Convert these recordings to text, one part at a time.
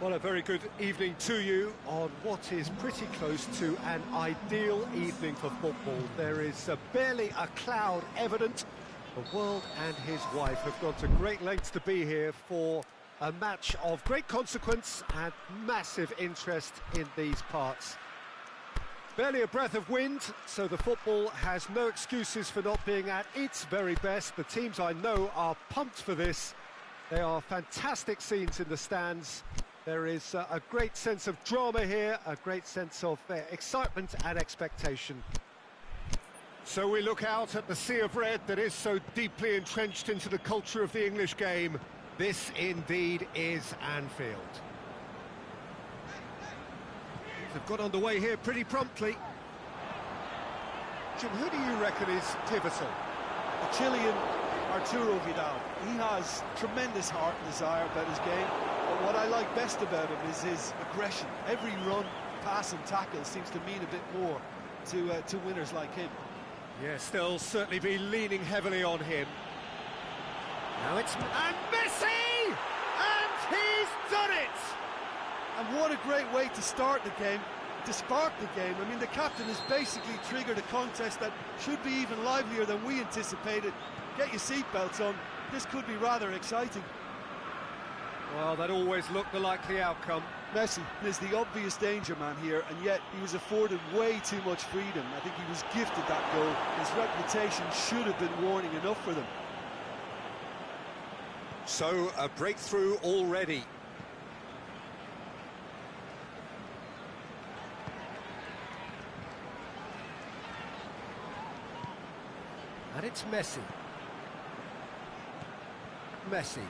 Well, a very good evening to you on what is pretty close to an ideal evening for football. There is barely a cloud evident. The world and his wife have gone to great lengths to be here for a match of great consequence and massive interest in these parts. Barely a breath of wind, so the football has no excuses for not being at its very best. The teams I know are pumped for this. They are fantastic scenes in the stands. There is a great sense of drama here, a great sense of excitement and expectation. So we look out at the sea of red that is so deeply entrenched into the culture of the English game. This indeed is Anfield. They've got underway here pretty promptly. Jim, who do you reckon is pivotal? The Chilean Arturo Vidal. He has tremendous heart and desire about his game, but what I like best about him is his aggression. Every run, pass and tackle seems to mean a bit more to winners like him. Yes, they'll certainly be leaning heavily on him. Now it's... And Messi! And he's done it! And what a great way to start the game, to spark the game. I mean, the captain has basically triggered a contest that should be even livelier than we anticipated. Get your seatbelts on, this could be rather exciting. Well, that always looked the likely outcome. Messi is the obvious danger man here, and yet he was afforded way too much freedom. I think he was gifted that goal. His reputation should have been warning enough for them. So, a breakthrough already. And it's Messi. Messi.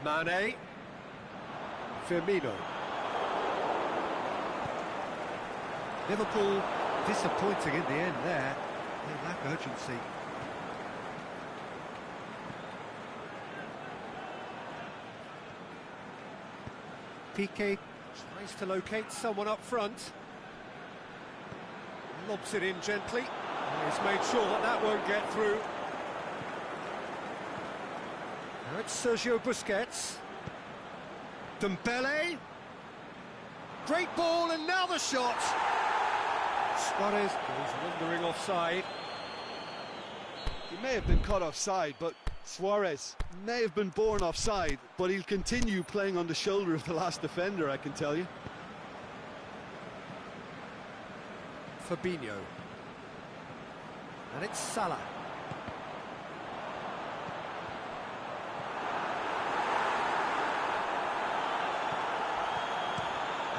Mane. Firmino. Liverpool disappointing in the end there. They lack urgency. Piqué tries to locate someone up front. Lobs it in gently. He's made sure that that won't get through. Now it's Sergio Busquets. Dembele. Great ball, and now the shot. Suarez goes wandering offside. He may have been caught offside, but Suarez may have been born offside, but he'll continue playing on the shoulder of the last defender, I can tell you. Fabinho. And it's Salah.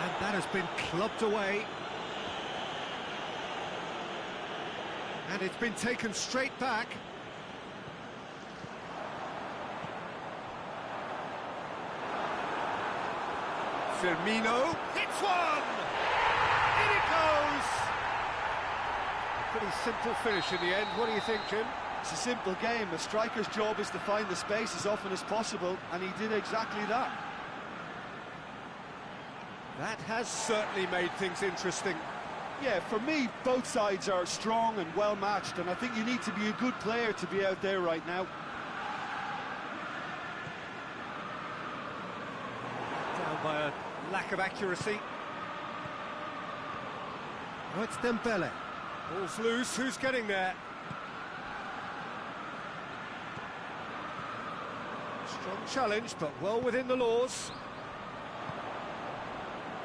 And that has been clubbed away. And it's been taken straight back. Firmino hits one! In it goes! A pretty simple finish in the end. What do you think, Jim? It's a simple game. A striker's job is to find the space as often as possible, and he did exactly that. That has certainly made things interesting. Yeah, for me, both sides are strong and well-matched, and I think you need to be a good player to be out there right now. Down by a lack of accuracy. Now it's Dembele. Ball's loose, who's getting there? Strong challenge, but well within the laws.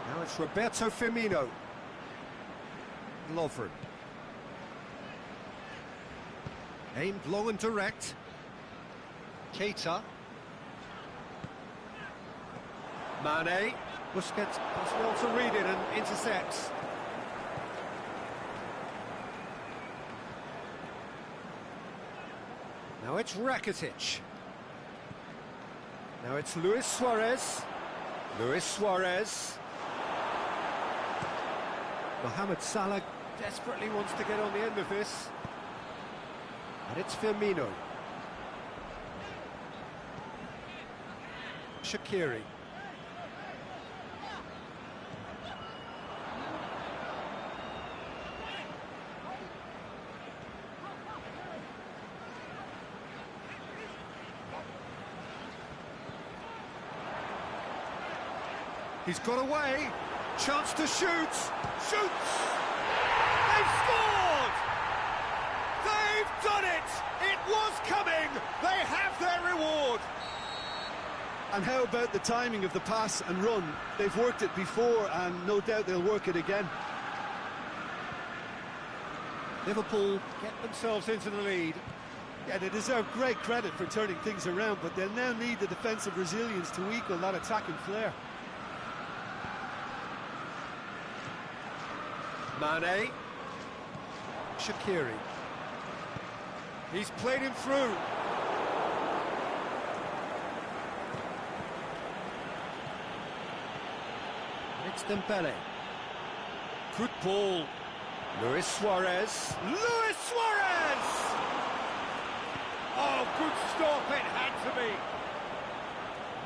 Now it's Roberto Firmino. Lovren. Aimed long and direct. Keita. Mane. Busquets does well to read it and intercepts. Now it's Rakitic. Now it's Luis Suarez. Luis Suarez. Mohamed Salah desperately wants to get on the end of this. And it's Firmino. Shaqiri. He's got away. Chance to shoot. Shoots! They've scored! They've done it! It was coming! They have their reward! And how about the timing of the pass and run? They've worked it before, and no doubt they'll work it again. Liverpool get themselves into the lead. Yeah, they deserve great credit for turning things around, but they'll now need the defensive resilience to equal that attacking flair. Mane. Shaqiri. He's played him through. It's Dembele. Good ball. Luis Suarez. Luis Suarez! Oh, good stop, it had to be.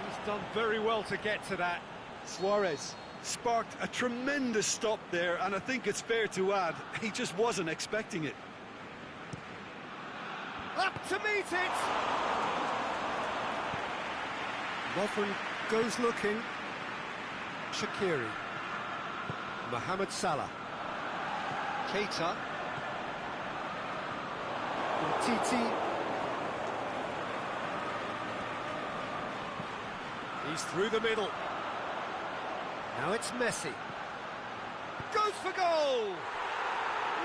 He's done very well to get to that. Suarez sparked a tremendous stop there, and I think it's fair to add, he just wasn't expecting it. Up to meet it! Lovren goes looking. Shaqiri. Mohamed Salah. Keita. Titi. He's through the middle. Now it's Messi. Goes for goal!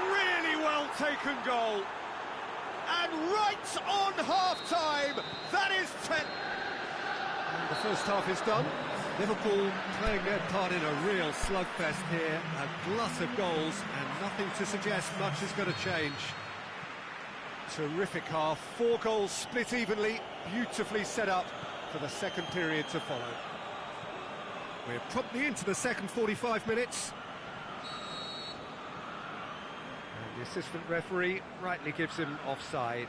Really well taken goal. And right on half-time, that is 10. And the first half is done. Liverpool playing their part in a real slugfest here. A glut of goals and nothing to suggest much is going to change. Terrific half. 4 goals split evenly, beautifully set up for the second period to follow. We're promptly into the second 45 minutes. And the assistant referee rightly gives him offside.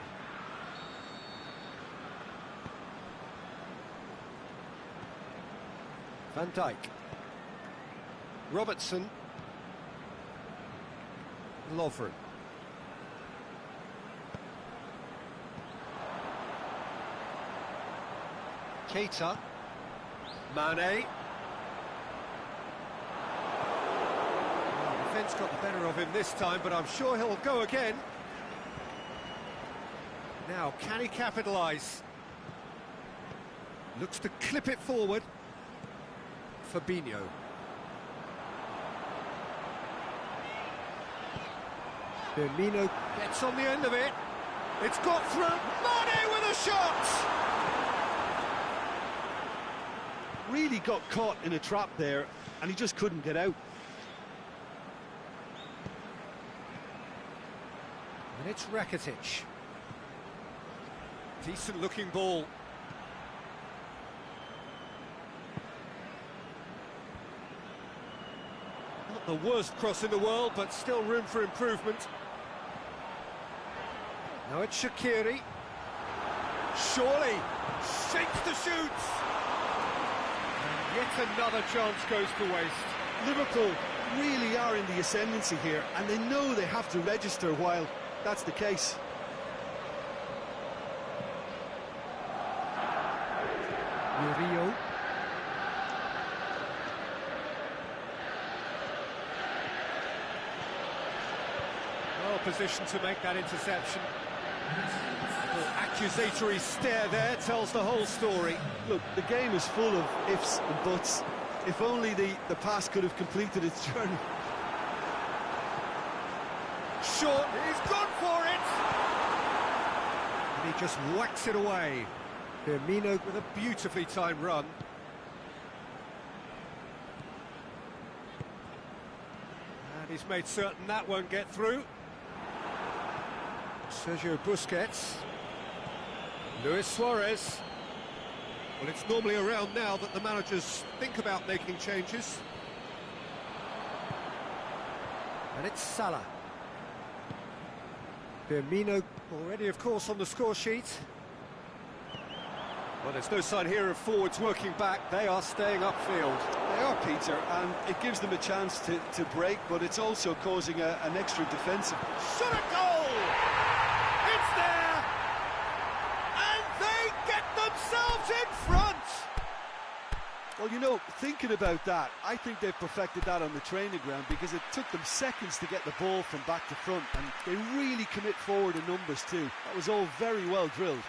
Van Dijk. Robertson. Lovren. Keita. Mane. The defence got the better of him this time, but I'm sure he'll go again. Now, can he capitalise? Looks to clip it forward. Fabinho. Firmino gets on the end of it. It's got through. Mane with a shot! Really got caught in a trap there, and he just couldn't get out. And it's Rakitic. Decent looking ball. Not the worst cross in the world, but still room for improvement. Now it's Shaqiri. Surely shakes the shoots. And yet another chance goes to waste. Liverpool really are in the ascendancy here, and they know they have to register while that's the case. Murillo. Well positioned to make that interception. The accusatory stare there tells the whole story. Look, the game is full of ifs and buts. If only the pass could have completed its journey. Short, he's gone for it! And he just whacks it away. Firmino with a beautifully timed run. And he's made certain that won't get through. Sergio Busquets. Luis Suarez. Well, it's normally around now that the managers think about making changes. And it's Salah. Firmino already, of course, on the score sheet. Well, there's no sign here of forwards working back. They are staying upfield. They are, Peter, and it gives them a chance to break, but it's also causing an extra defensive. Shot a goal! It's there! And they get themselves in front! Well, you know, thinking about that, I think they've perfected that on the training ground, because it took them seconds to get the ball from back to front, and they really commit forward in numbers too. That was all very well drilled.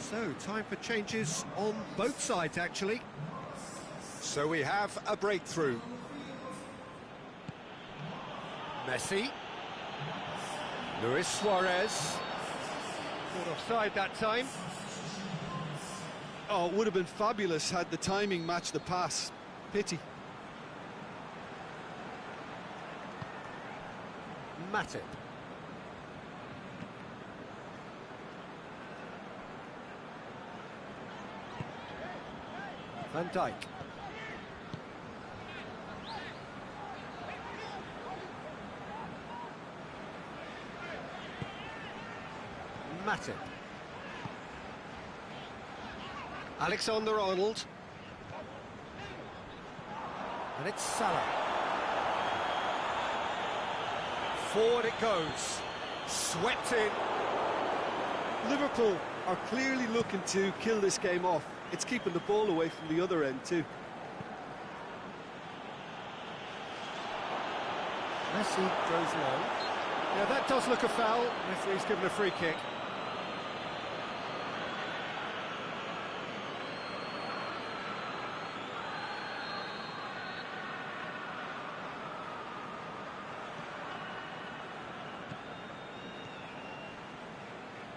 So, time for changes on both sides, actually. So we have a breakthrough. Messi. Luis Suarez. Not offside that time. Oh, it would have been fabulous had the timing matched the pass. Pity. Matip. Van Dijk. Matip. Alexander-Arnold. And it's Salah. Forward it goes. Swept in. Liverpool are clearly looking to kill this game off. It's keeping the ball away from the other end too. Messi goes long. Yeah, that does look a foul. Referee's given a free kick.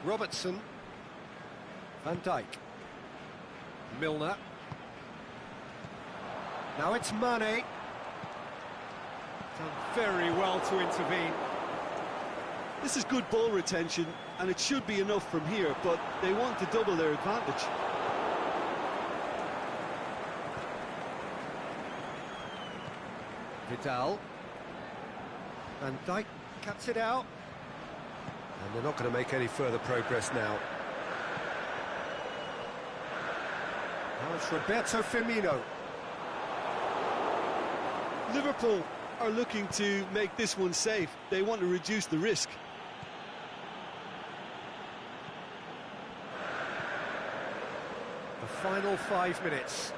Robertson. Van Dijk. Milner. Now it's Mane. Done very well to intervene. This is good ball retention, and it should be enough from here, but they want to double their advantage. Vidal. Van Dijk cuts it out. And they're not going to make any further progress now. Now it's Roberto Firmino. Liverpool are looking to make this one safe. They want to reduce the risk. The final 5 minutes.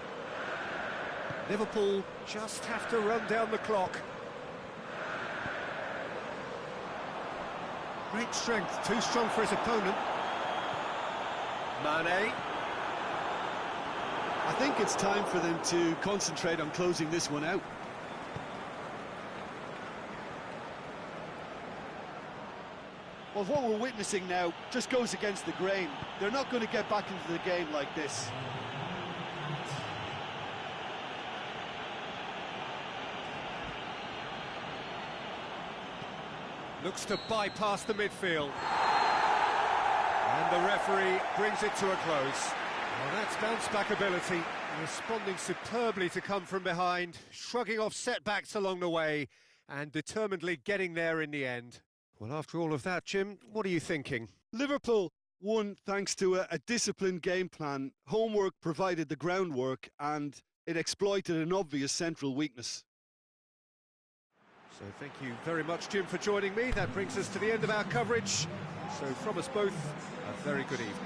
Liverpool just have to run down the clock. Great strength, too strong for his opponent. Mane. I think it's time for them to concentrate on closing this one out. Well, what we're witnessing now just goes against the grain. They're not going to get back into the game like this. Looks to bypass the midfield. And the referee brings it to a close. Well, that's bounce-back ability, responding superbly to come from behind, shrugging off setbacks along the way, and determinedly getting there in the end. Well, after all of that, Jim, what are you thinking? Liverpool won thanks to a disciplined game plan. Homework provided the groundwork, and it exploited an obvious central weakness. So thank you very much, Jim, for joining me. That brings us to the end of our coverage. So from us both, a very good evening.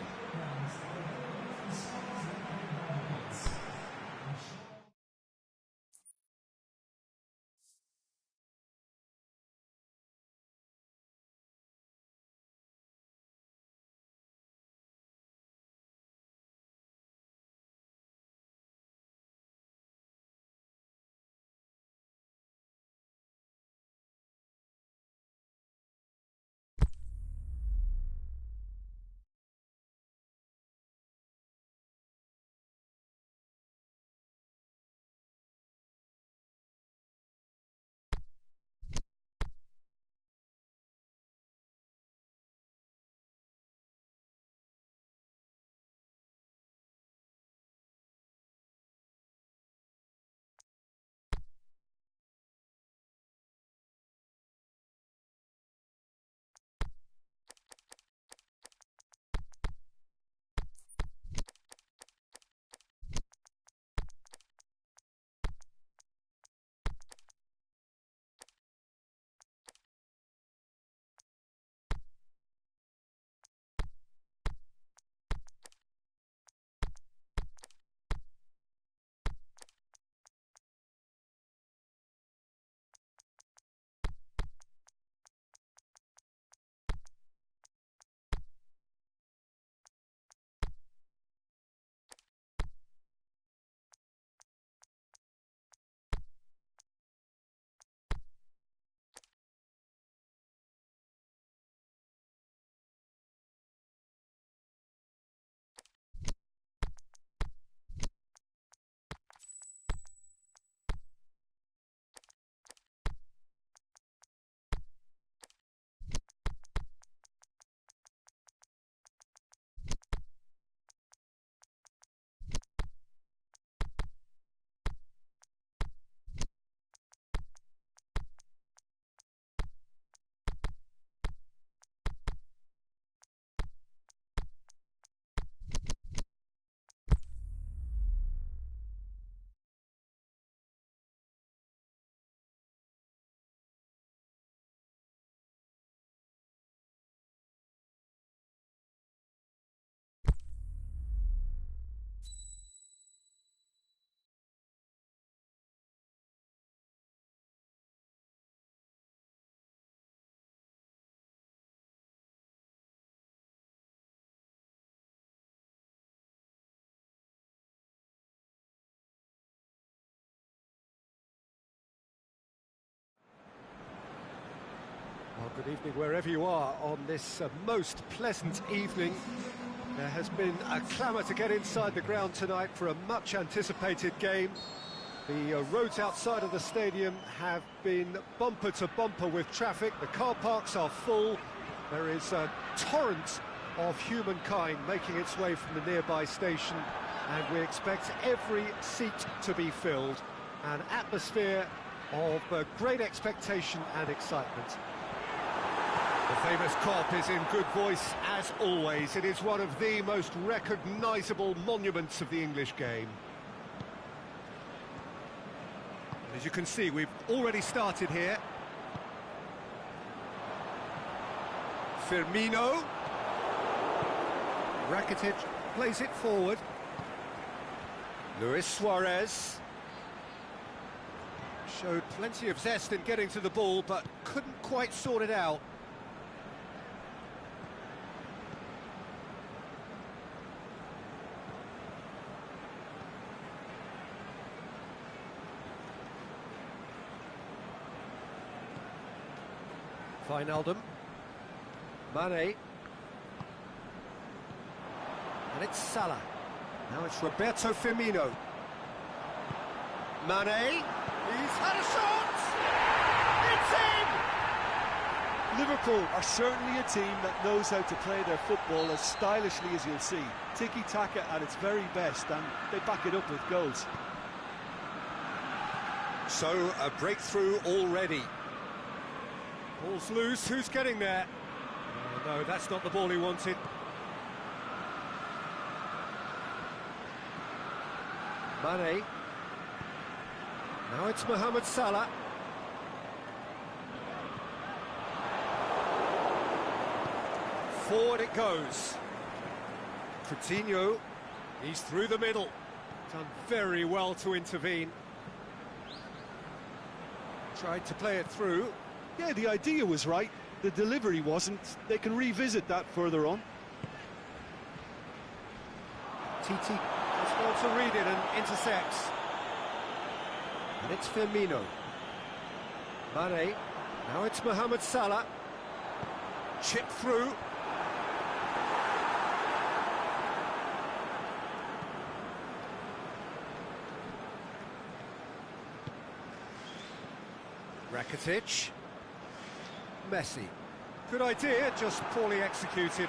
Good evening wherever you are on this most pleasant evening. There has been a clamour to get inside the ground tonight for a much anticipated game. The roads outside of the stadium have been bumper to bumper with traffic. The car parks are full. There is a torrent of humankind making its way from the nearby station, and we expect every seat to be filled. An atmosphere of great expectation and excitement. The famous Kop is in good voice as always. It is one of the most recognisable monuments of the English game. As you can see, we've already started here. Firmino. Rakitic plays it forward. Luis Suarez. Showed plenty of zest in getting to the ball, but couldn't quite sort it out. Wijnaldum. Mane. And it's Salah. Now it's Roberto Firmino. Mane. He's had a shot! It's in! Liverpool are certainly a team that knows how to play their football as stylishly as you'll see. Tiki-taka at its very best, and they back it up with goals. So, a breakthrough already. Ball's loose, who's getting there? Oh, no, that's not the ball he wanted. Mane. Now it's Mohamed Salah. Forward it goes. Coutinho, he's through the middle. Done very well to intervene. Tried to play it through. Yeah, the idea was right. The delivery wasn't. They can revisit that further on. TT has well to read it and intercepts. And it's Firmino. Mane. Now it's Mohamed Salah. Chip through. Rakitic. Messi. Good idea, just poorly executed.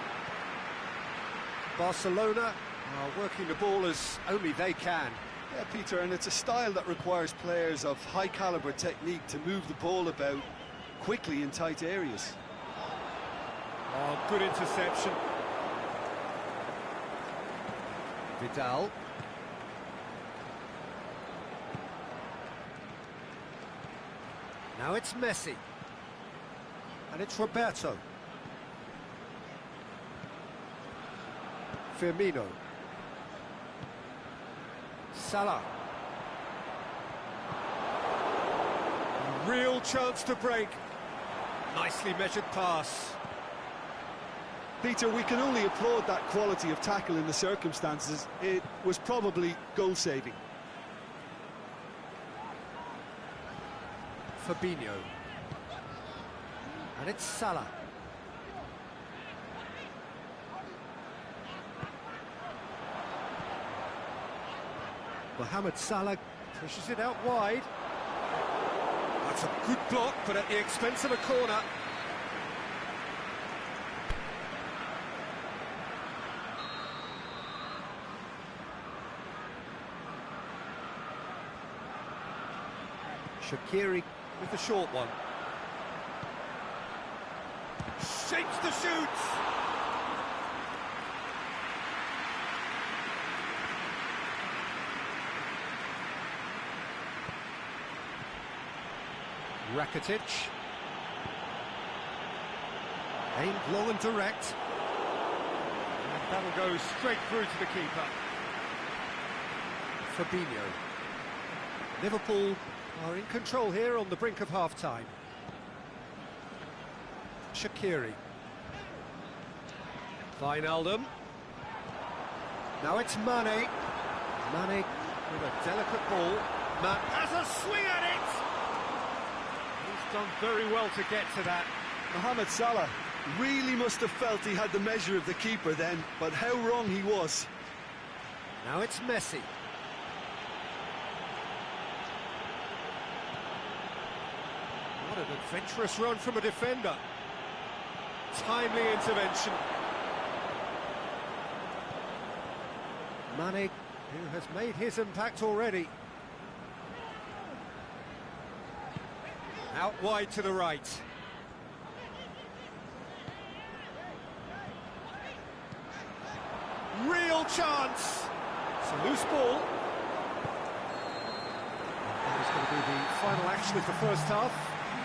Barcelona are working the ball as only they can. Yeah, Peter, and it's a style that requires players of high-caliber technique to move the ball about quickly in tight areas. Oh, good interception. Vidal. Now it's Messi. And it's Roberto. Firmino. Salah. Real chance to break. Nicely measured pass. Peter, we can only applaud that quality of tackle in the circumstances. It was probably goal-saving. Fabinho. And it's Salah. Mohamed Salah pushes it out wide. That's a good block, but at the expense of a corner. Shaqiri with the short one. Shapes the shoots! Rakitic. Aimed long and direct. And that'll go straight through to the keeper. Fabinho. Liverpool are in control here on the brink of half-time. Shaqiri. Wijnaldum. Now it's Mane. Mane with a delicate ball. Mane has a swing at it! He's done very well to get to that. Mohamed Salah really must have felt he had the measure of the keeper then, but how wrong he was. Now it's Messi. What an adventurous run from a defender. Timely intervention. Mane, who has made his impact already. Out wide to the right. Real chance. It's a loose ball. That is going to be the final action of the first half.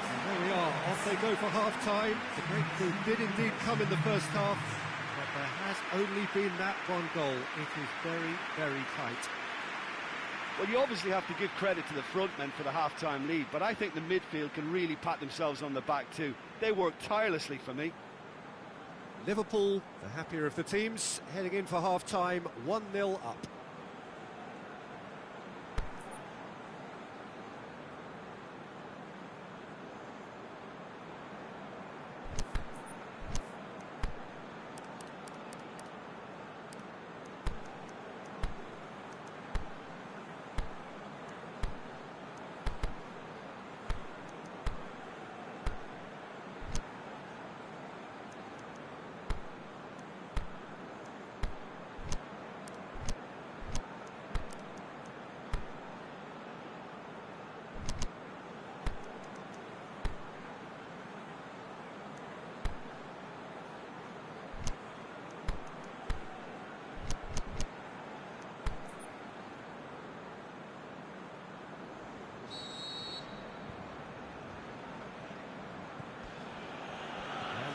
And there we are, off they go for half-time. The breakthrough did indeed come in the first half, but there has only been that one goal. It is very, very tight. Well, you obviously have to give credit to the front men for the half-time lead, but I think the midfield can really pat themselves on the back too. They worked tirelessly for me. Liverpool, the happier of the teams, heading in for half-time, 1-0 up.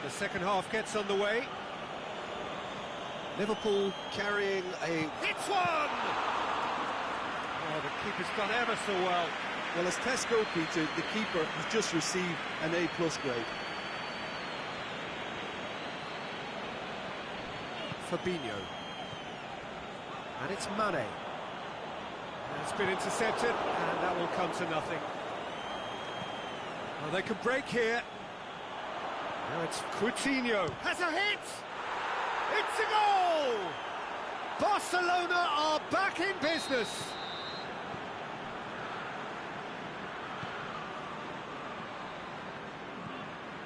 The second half gets underway. Liverpool carrying a... It's one! Oh, the keeper's done ever so well. Well, as tests go, Peter, the keeper has just received an A+ grade. Fabinho. And it's Mane. And it's been intercepted, and that will come to nothing. Well, they can break here. Now it's Coutinho. Has a hit! It's a goal! Barcelona are back in business.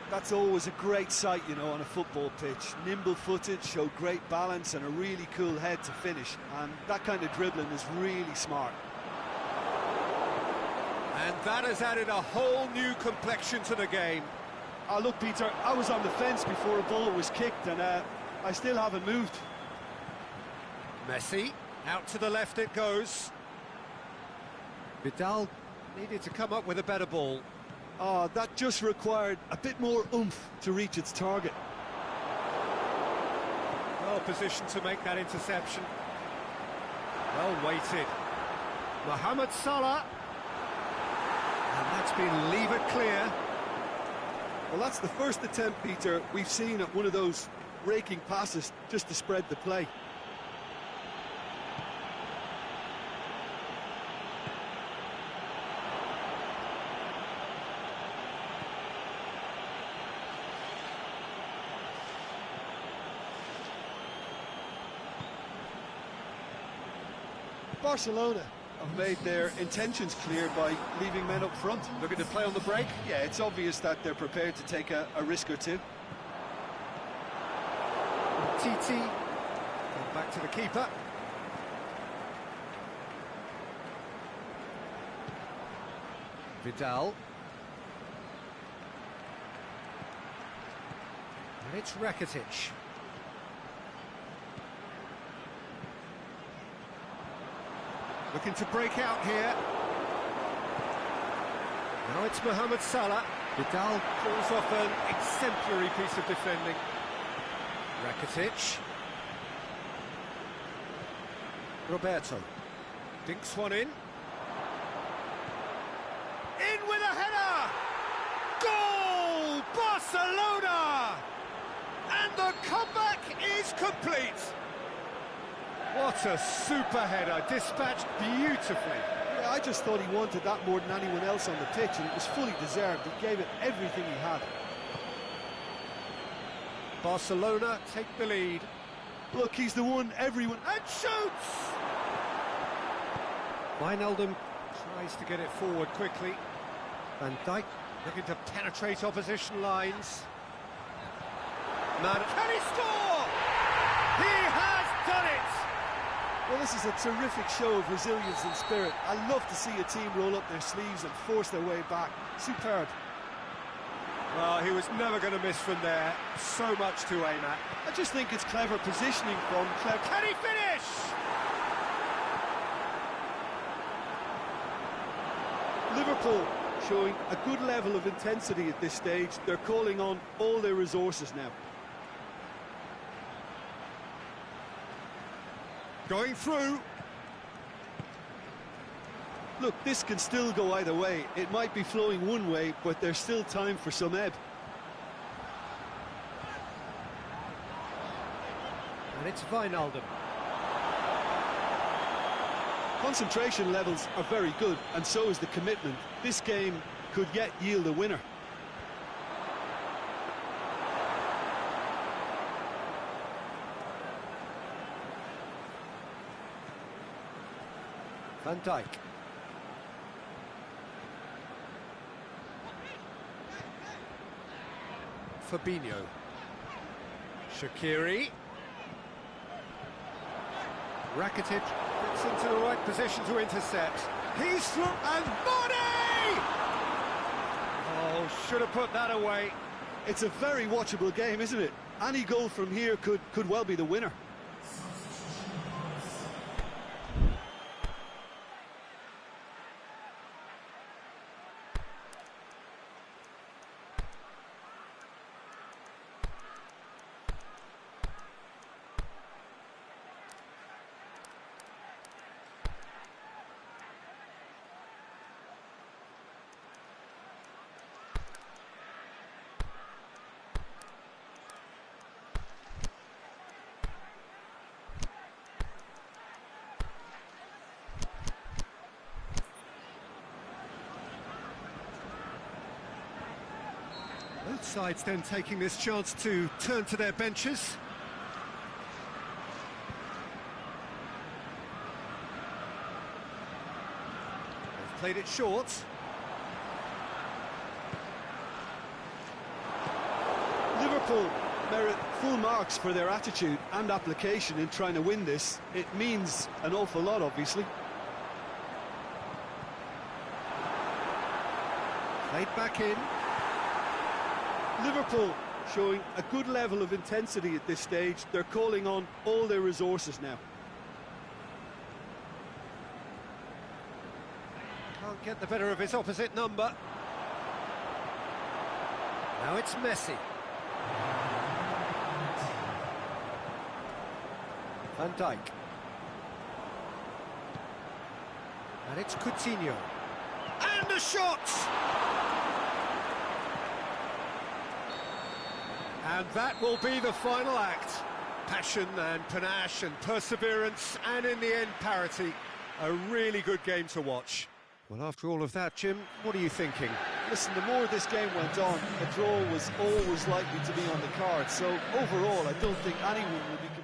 That's always a great sight, you know, on a football pitch. Nimble-footed, showed great balance and a really cool head to finish. And that kind of dribbling is really smart. And that has added a whole new complexion to the game. Oh, look, Peter, I was on the fence before a ball was kicked, and I still haven't moved. Messi, out to the left it goes. Vidal needed to come up with a better ball. Oh, that just required a bit more oomph to reach its target. Well positioned to make that interception. Well weighted. Mohamed Salah. And that's been levered clear. Well, that's the first attempt, Peter, we've seen at one of those raking passes just to spread the play. Barcelona have made their intentions clear by leaving men up front. Looking to play on the break. Yeah, it's obvious that they're prepared to take a risk or two. TT. Back to the keeper. Vidal. And it's Rakitic. Looking to break out here. Now it's Mohamed Salah. Vidal pulls off an exemplary piece of defending. Rakitic. Roberto. Dinks one in. In with a header! Goal! Barcelona! And the comeback is complete. What a super header, dispatched beautifully. Yeah, I just thought he wanted that more than anyone else on the pitch, and it was fully deserved. He gave it everything he had. Barcelona take the lead. Look, he's the one everyone... And shoots! Wijnaldum tries to get it forward quickly. Van Dijk looking to penetrate opposition lines. Can he score? He has done it! Well, this is a terrific show of resilience and spirit. I love to see a team roll up their sleeves and force their way back. Superb. Well, he was never going to miss from there. So much to aim at. I just think it's clever positioning from clever... Can he finish? Liverpool showing a good level of intensity at this stage. They're calling on all their resources now. Going through. Look, this can still go either way. It might be flowing one way, but there's still time for some ebb. And it's Wijnaldum. Concentration levels are very good, and so is the commitment. This game could yet yield a winner. Van Dijk. Fabinho. Shaqiri. Rakitic gets into the right position to intercept. He's through, and Mane! Oh, should have put that away. It's a very watchable game, isn't it? Any goal from here could well be the winner. Both sides then taking this chance to turn to their benches. They've played it short. Liverpool merit full marks for their attitude and application in trying to win this. It means an awful lot, obviously. Played back in. Liverpool showing a good level of intensity at this stage. They're calling on all their resources now. Can't get the better of his opposite number. Now it's Messi. Van Dijk. And it's Coutinho. And a shot! And that will be the final act. Passion and panache and perseverance, and in the end, parity. A really good game to watch. Well, after all of that, Jim, what are you thinking? Listen, the more this game went on, a draw was always likely to be on the card. So, overall, I don't think anyone will be complaining.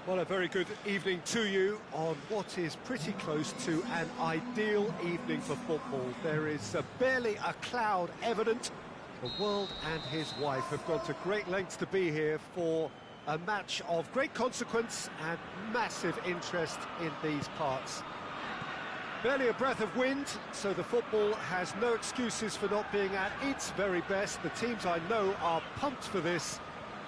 Well, a very good evening to you on what is pretty close to an ideal evening for football. There is barely a cloud evident. The world and his wife have gone to great lengths to be here for a match of great consequence and massive interest in these parts. Barely a breath of wind, so the football has no excuses for not being at its very best. The teams I know are pumped for this.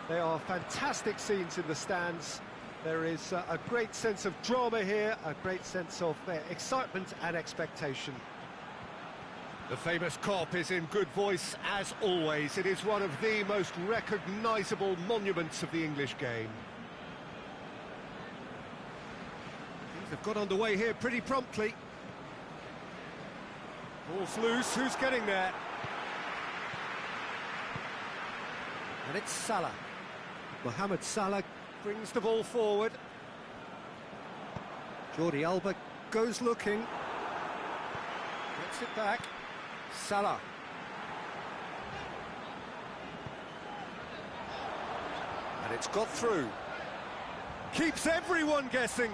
There are fantastic scenes in the stands. There is a great sense of drama here, a great sense of excitement and expectation. The famous Kop is in good voice as always. It is one of the most recognisable monuments of the English game. Things have got underway here pretty promptly. Ball's loose, who's getting there? And it's Salah. Mohamed Salah brings the ball forward. Jordi Alba goes looking. Gets it back. Salah. And it's got through. Keeps everyone guessing.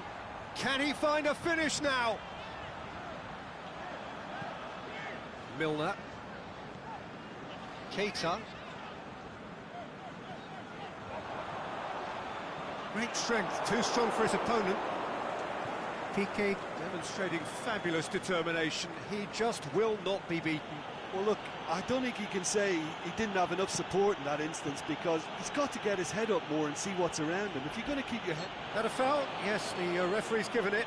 Can he find a finish now? Milner. Keita. Great strength, too strong for his opponent. Piqué demonstrating fabulous determination. He just will not be beaten. Well, look, I don't think he can say he didn't have enough support in that instance, because he's got to get his head up more and see what's around him. If you're going to keep your head... That a foul? Yes, the referee's given it.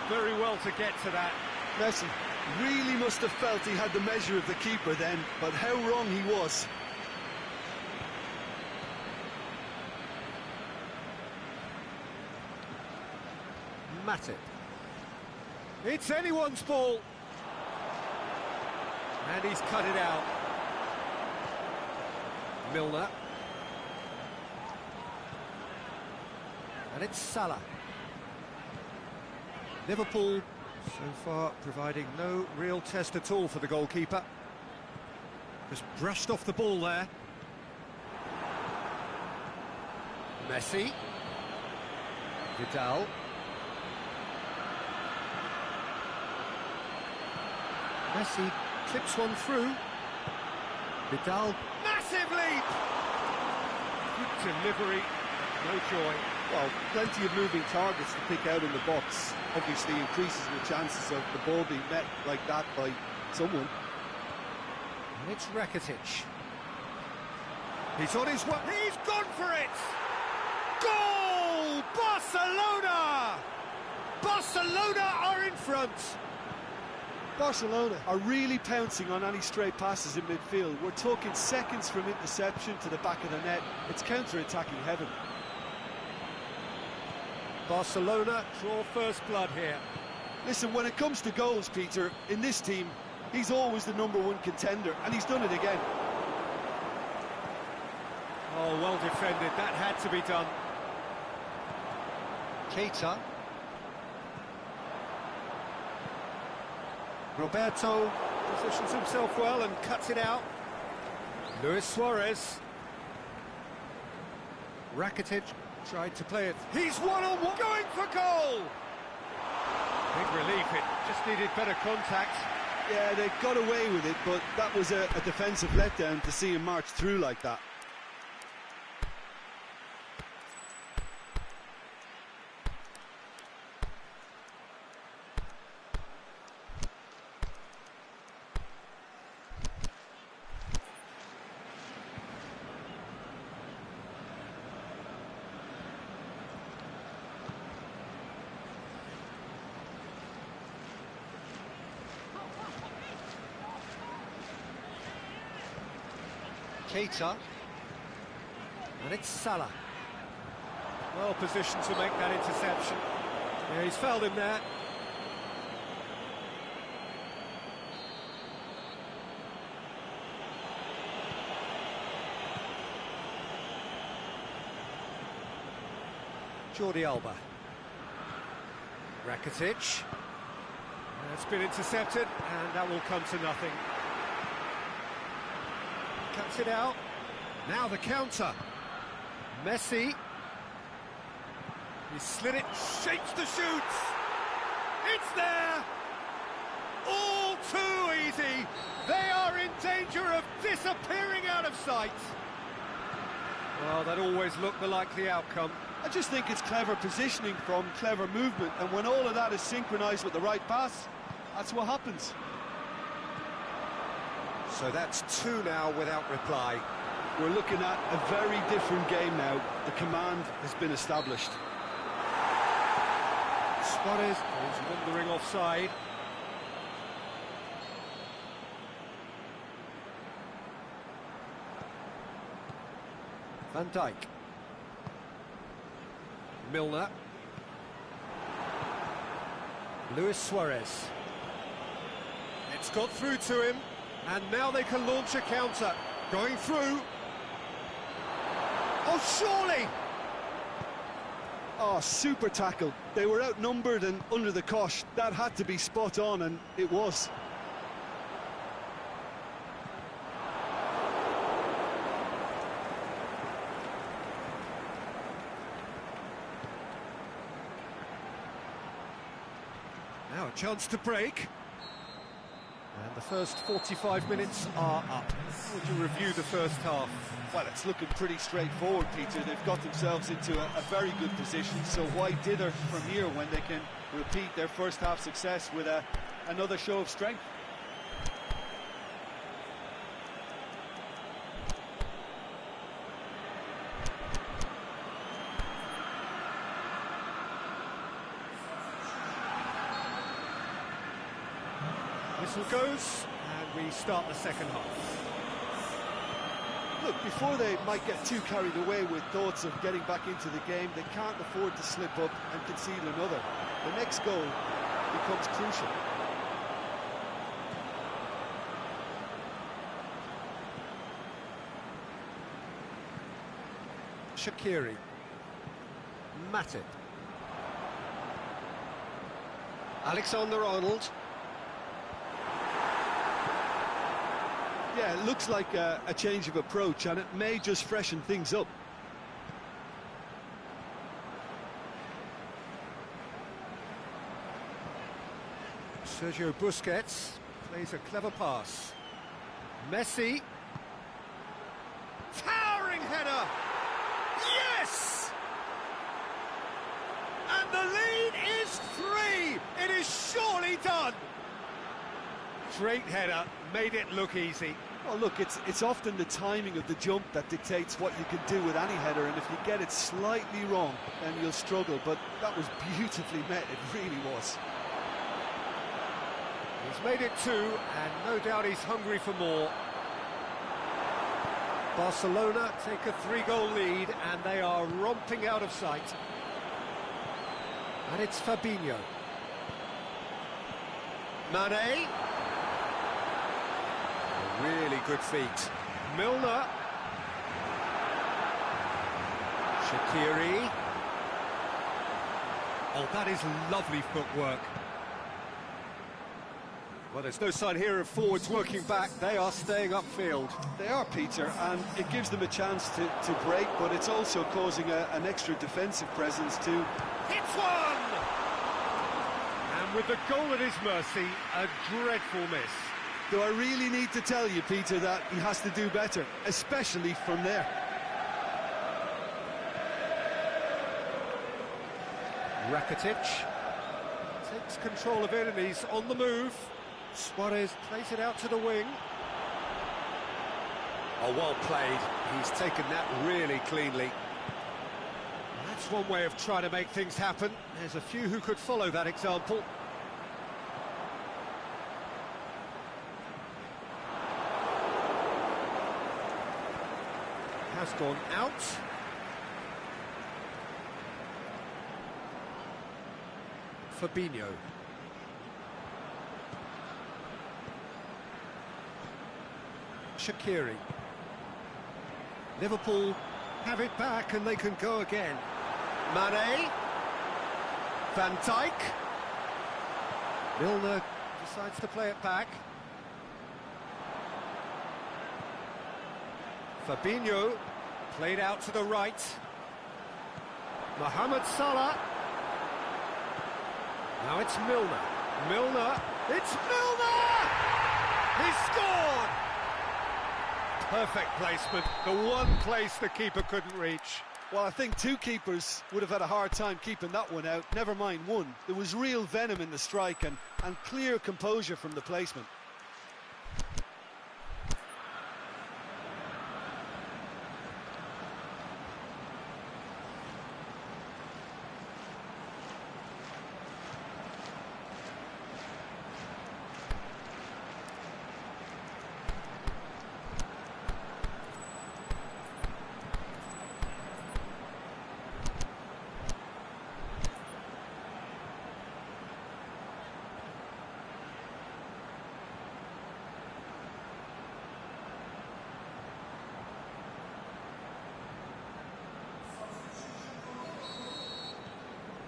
Very well to get to that. Messi really must have felt he had the measure of the keeper then, but how wrong he was. Matip. It's anyone's ball. And he's cut it out. Milner. And it's Salah. Liverpool, so far, providing no real test at all for the goalkeeper. Just brushed off the ball there. Messi. Vidal. Messi clips one through. Vidal. Massive leap! Good delivery, no joy. Well, plenty of moving targets to pick out in the box. Obviously increases the chances of the ball being met like that by someone. And it's Rakitic. He's on his way. He's gone for it! Goal! Barcelona! Barcelona are in front. Barcelona are really pouncing on any stray passes in midfield. We're talking seconds from interception to the back of the net. It's counter-attacking heaven. Barcelona draw first blood here. Listen, when it comes to goals, Peter, in this team, he's always the #1 contender, and he's done it again. Oh, well defended. That had to be done. Keita. Roberto positions himself well and cuts it out. Luis Suarez. Rakitic tried to play it. He's one-on-one, going for goal! Big relief, it just needed better contact. Yeah, they got away with it, but that was a defensive letdown to see him march through like that. Keita. And it's Salah. Well positioned to make that interception. Yeah, he's fouled him there. Jordi Alba. Rakitic. That's been intercepted, and that will come to nothing. Cuts it out. Now the counter. Messi. He slid it, shapes the shoots. It's there! All too easy. They are in danger of disappearing out of sight. Well, that always looked the likely outcome. I just think it's clever positioning from clever movement, and when all of that is synchronised with the right pass, that's what happens. So that's two now without reply. We're looking at a very different game now. The command has been established. Suarez is wandering offside. Van Dijk. Milner. Luis Suarez. It's got through to him, and now they can launch a counter. Going through. Oh, surely! Oh, super tackle. They were outnumbered and under the cosh. That had to be spot on, and it was. Now a chance to break. And the first 45 minutes are up. How would you review the first half? Well, it's looking pretty straightforward, Peter. They've got themselves into a very good position, so why dither from here when they can repeat their first half success with another show of strength? Whistle goes, and we start the second half. Look, before they might get too carried away with thoughts of getting back into the game, they can't afford to slip up and concede another. The next goal becomes crucial. Shaqiri. Matip. Alexander-Arnold. Yeah, it looks like a change of approach, and it may just freshen things up. Sergio Busquets plays a clever pass. Messi. Towering header! Yes! And the lead is 3! It is surely done! Great header, made it look easy. Well, look, it's often the timing of the jump that dictates what you can do with any header, and if you get it slightly wrong, then you'll struggle, but that was beautifully met, it really was. He's made it 2, and no doubt he's hungry for more. Barcelona take a 3-goal lead, and they are romping out of sight. And it's Fabinho. Mane. Really good feet. Milner. Shaqiri. Oh, that is lovely footwork. Well, there's no sign here of forwards working back. They are staying upfield. They are, Peter, and it gives them a chance to break, but it's also causing an extra defensive presence too. Hits one! And with the goal at his mercy, a dreadful miss. Do I really need to tell you, Peter, that he has to do better, especially from there? Rakitic takes control of it, and he's on the move. Suarez plays it out to the wing. Oh, well played. He's taken that really cleanly. That's one way of trying to make things happen. There's a few who could follow that example. Has gone out. Fabinho. Shaqiri. Liverpool have it back and they can go again. Mane. Van Dijk. Milner decides to play it back. Fabinho played out to the right. Mohamed Salah. Now it's Milner. Milner. It's Milner! He scored! Perfect placement. The one place the keeper couldn't reach. Well, I think two keepers would have had a hard time keeping that one out, never mind one. There was real venom in the strike and clear composure from the placement.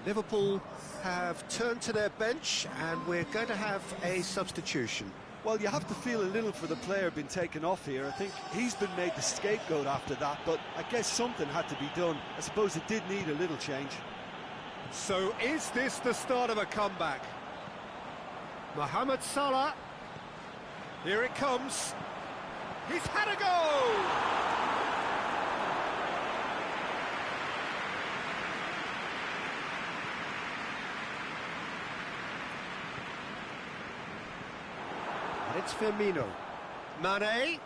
Liverpool have turned to their bench and we're going to have a substitution. Well, you have to feel a little for the player being taken off here. I think he's been made the scapegoat after that, but I guess something had to be done. I suppose it did need a little change. So is this the start of a comeback? Mohamed Salah. Here it comes. He's had a go! It's Firmino. Mane.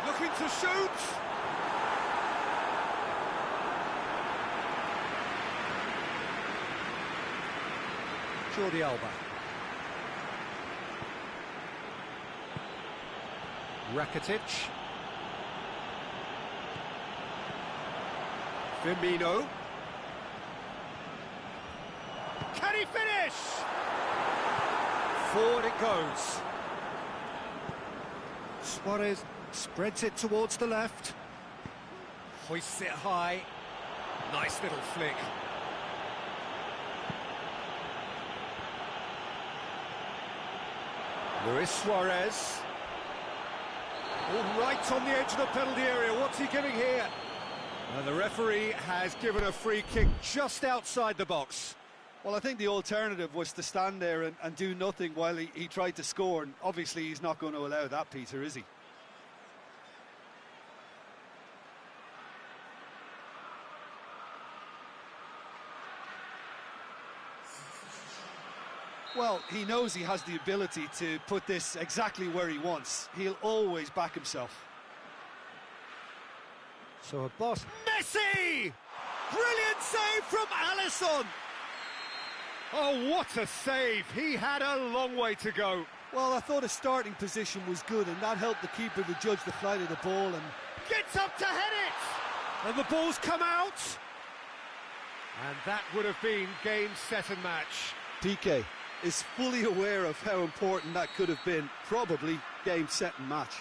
Looking to shoot. Jordi Alba. Rakitic. Firmino. Can he finish? Forward it goes. Suarez spreads it towards the left. Hoists it high. Nice little flick. Luis Suarez. All right on the edge of the penalty area. What's he giving here? And the referee has given a free kick just outside the box. Well, I think the alternative was to stand there and do nothing while he tried to score, and obviously he's not going to allow that, Peter, is he? Well, he knows he has the ability to put this exactly where he wants. He'll always back himself. So a boss. Messi! Brilliant save from Alisson! Oh, what a save! He had a long way to go. Well, I thought his starting position was good, and that helped the keeper to judge the flight of the ball. And gets up to head it! And the ball's come out! And that would have been game, set and match. PK is fully aware of how important that could have been. Probably game, set and match.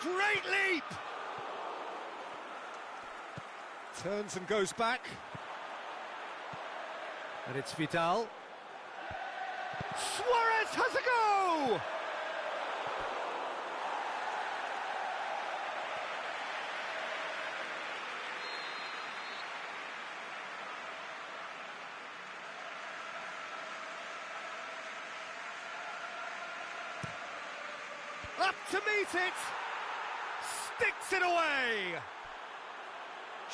Great leap! Turns and goes back. And it's Vidal. Suarez has a go! Up to meet it! Sticks it away!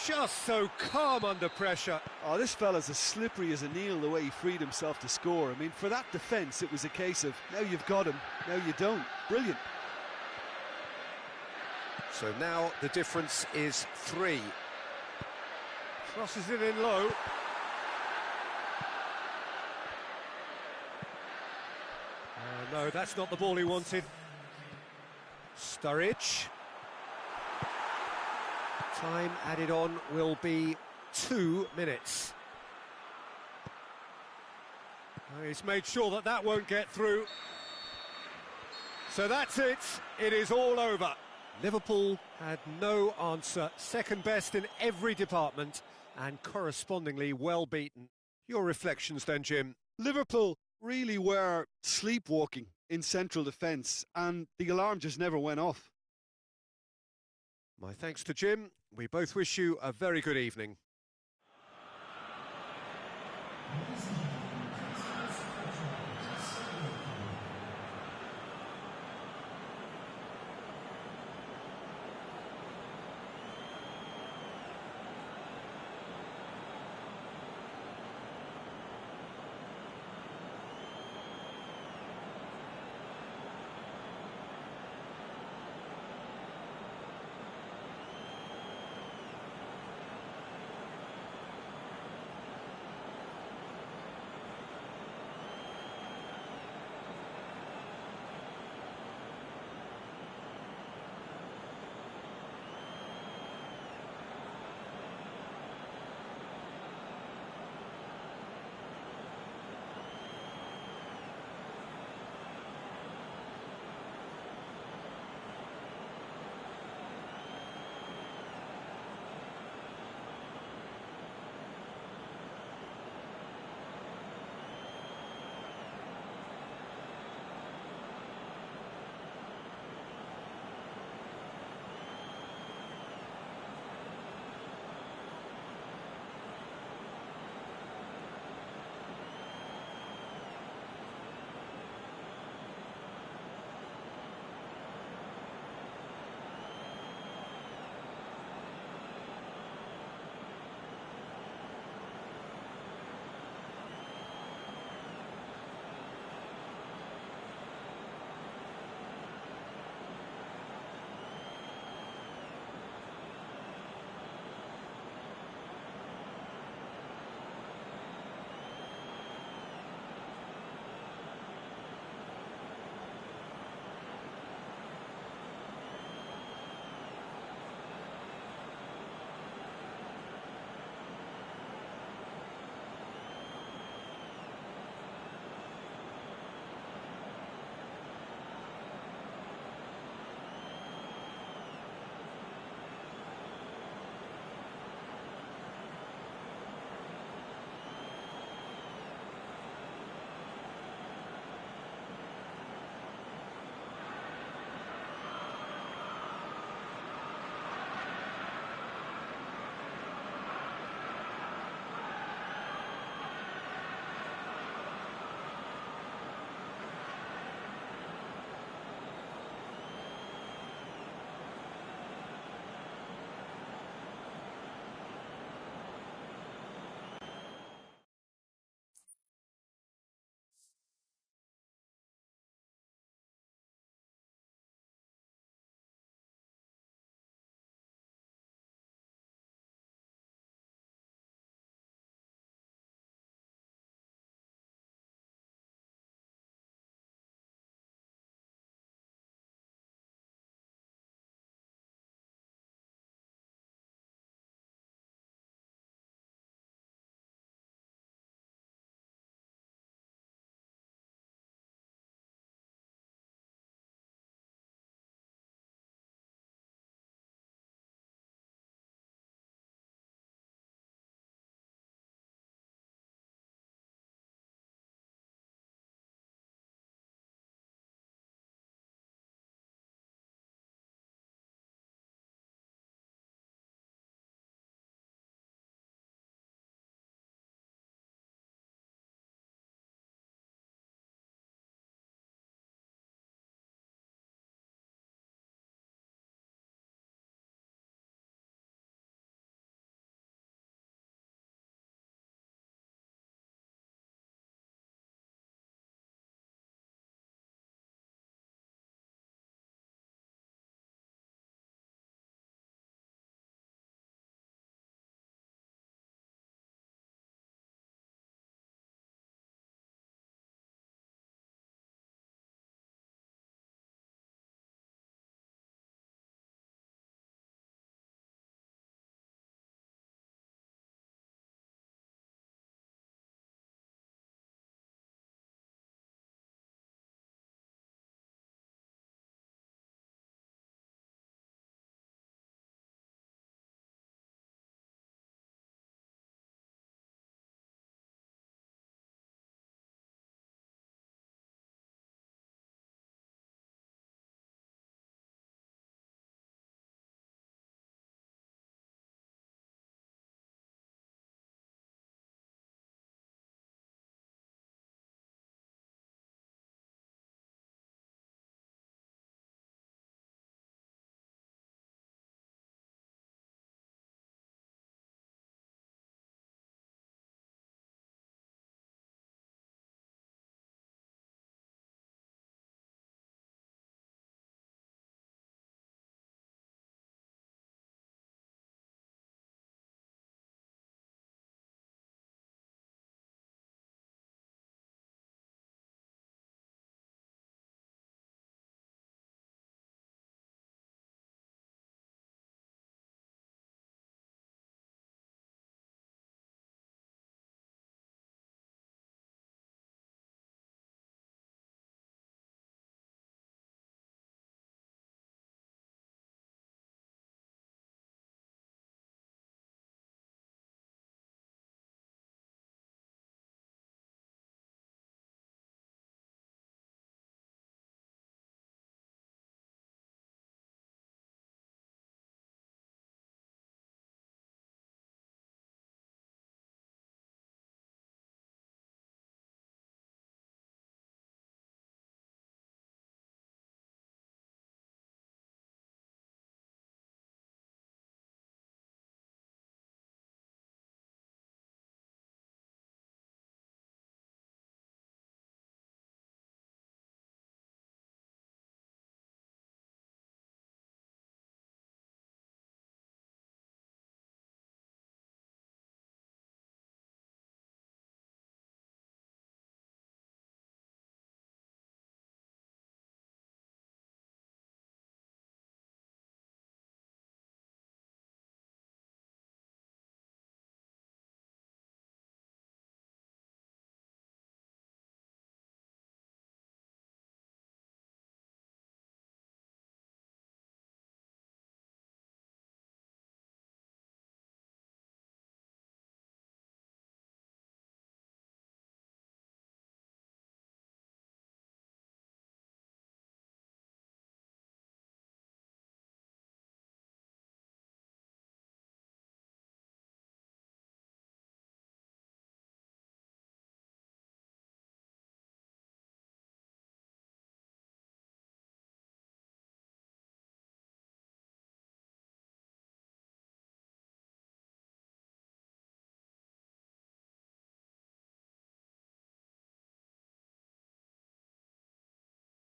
Just so calm under pressure. Oh, this fella's as slippery as an eel, the way he freed himself to score. I mean, for that defence, it was a case of, now you've got him, now you don't. Brilliant. So now the difference is 3. Crosses it in low. No, that's not the ball he wanted. Sturridge. Time added on will be 2 minutes. He's made sure that that won't get through. So that's it. It is all over. Liverpool had no answer. Second best in every department and correspondingly well beaten. Your reflections then, Jim? Liverpool really were sleepwalking in central defence, and the alarm just never went off. My thanks to Jim. We both wish you a very good evening.